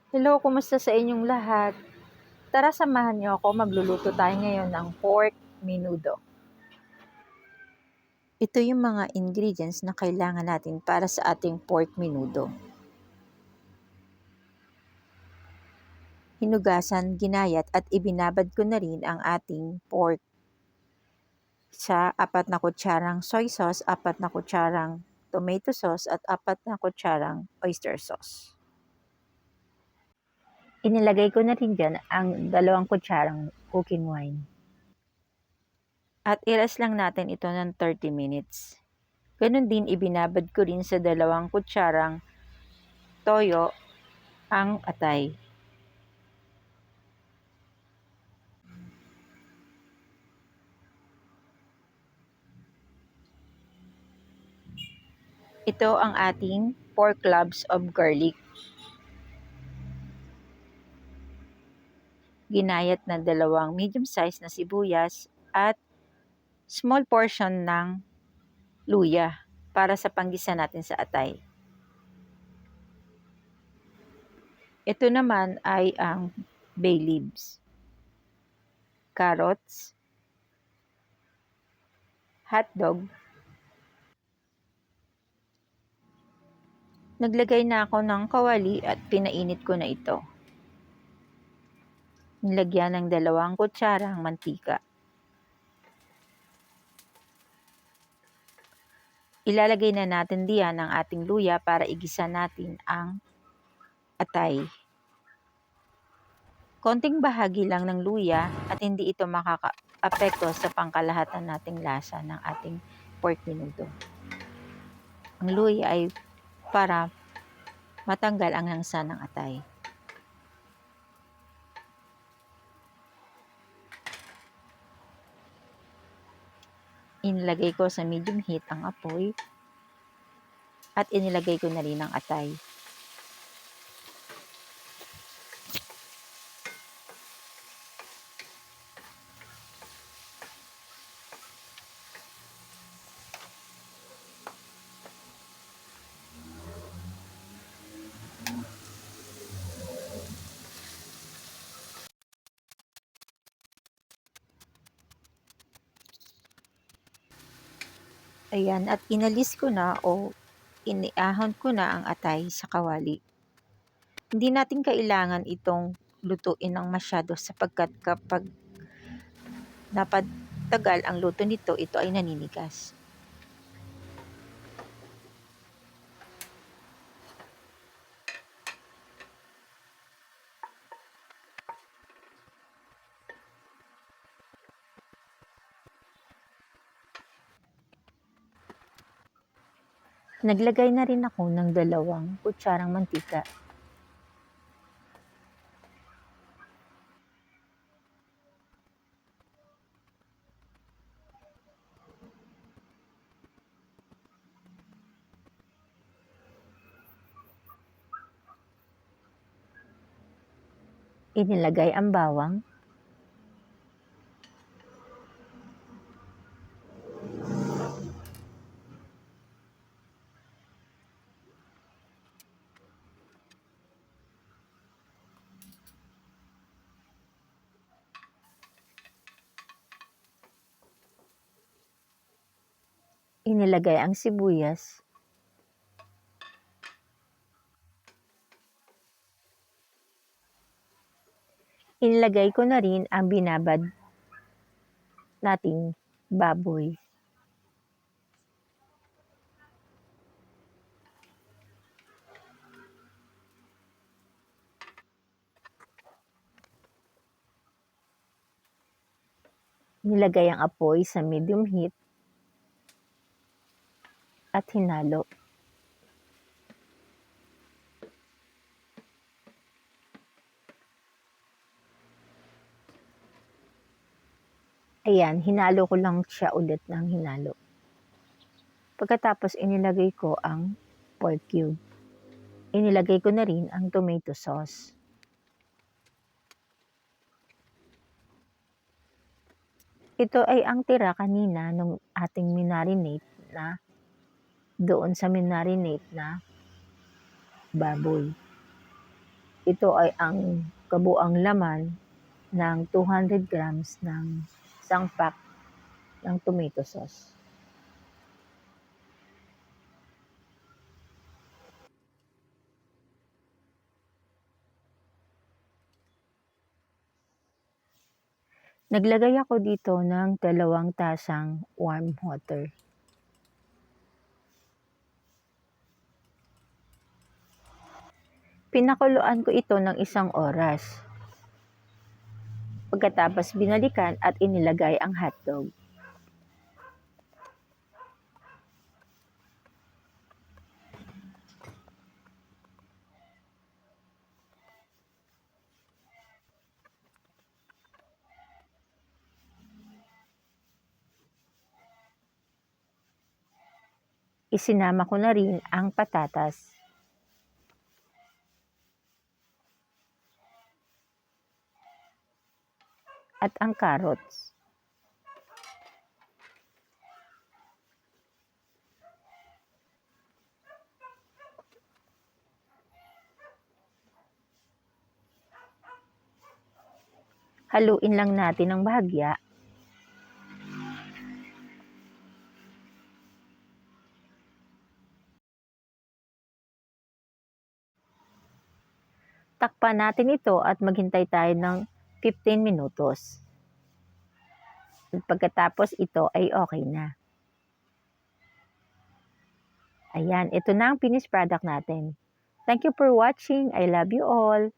Hello, kumusta sa inyong lahat? Tara samahan niyo ako, magluluto tayo ngayon ng pork menudo. Ito yung mga ingredients na kailangan natin para sa ating pork menudo. Hinugasan, ginayat at ibinabad ko na rin ang ating pork sa 4 na kutsarang soy sauce, 4 na kutsarang tomato sauce at 4 na kutsarang oyster sauce. Inilagay ko na rin dyan ang 2 kutsarang cooking wine. At i-rest lang natin ito ng 30 minutes. Ganon din ibinabad ko rin sa 2 kutsarang toyo ang atay. Ito ang ating 4 cloves of garlic. Ginayat na 2 medium size na sibuyas at small portion ng luya para sa panggisa natin sa atay. Ito naman ay ang bay leaves, carrots, hotdog. Naglagay na ako ng kawali at pinainit ko na ito. Nilagyan ng 2 kutsarang mantika. Ilalagay na natin diyan ang ating luya para igisa natin ang atay. Konting bahagi lang ng luya at hindi ito makaka-apekto sa pangkalahatan nating lasa ng ating pork menudo. Ang luya ay para matanggal ang langsa ng atay. Inilagay ko sa medium heat ang apoy at inilagay ko na rin ang atay. Ayan, at inalis ko na o iniahon ko na ang atay sa kawali. Hindi natin kailangan itong lutuin ng masyado sapagkat kapag napatagal ang luto nito, ito ay naninigas. Naglagay na rin ako ng 2 kutsarang mantika. Inilagay ang bawang. Inilagay ang sibuyas. Inilagay ko na rin ang binabad nating baboy. Nilagay ang apoy sa medium heat at hinalo. Ayan, hinalo ko lang siya ulit ng hinalo. Pagkatapos inilagay ko ang pork cube. Inilagay ko na rin ang tomato sauce. Ito ay ang tira kanina nung ating minarinate na doon sa minarinate na baboy. ito ay ang kabuang laman ng 200 grams ng isang pack ng tomato sauce. Naglagay ako dito ng 2 tasang warm water. Pinakuluan ko ito ng 1 oras. Pagkatapos binalikan at inilagay ang hotdog. Isinama ko na rin ang patatas. At ang carrots. Haluin lang natin ng bahagya. Takpan natin ito at maghintay tayo ng 15 minutos. At pagkatapos ito ay okay na. Ayan, ito na ang finished product natin. Thank you for watching. I love you all.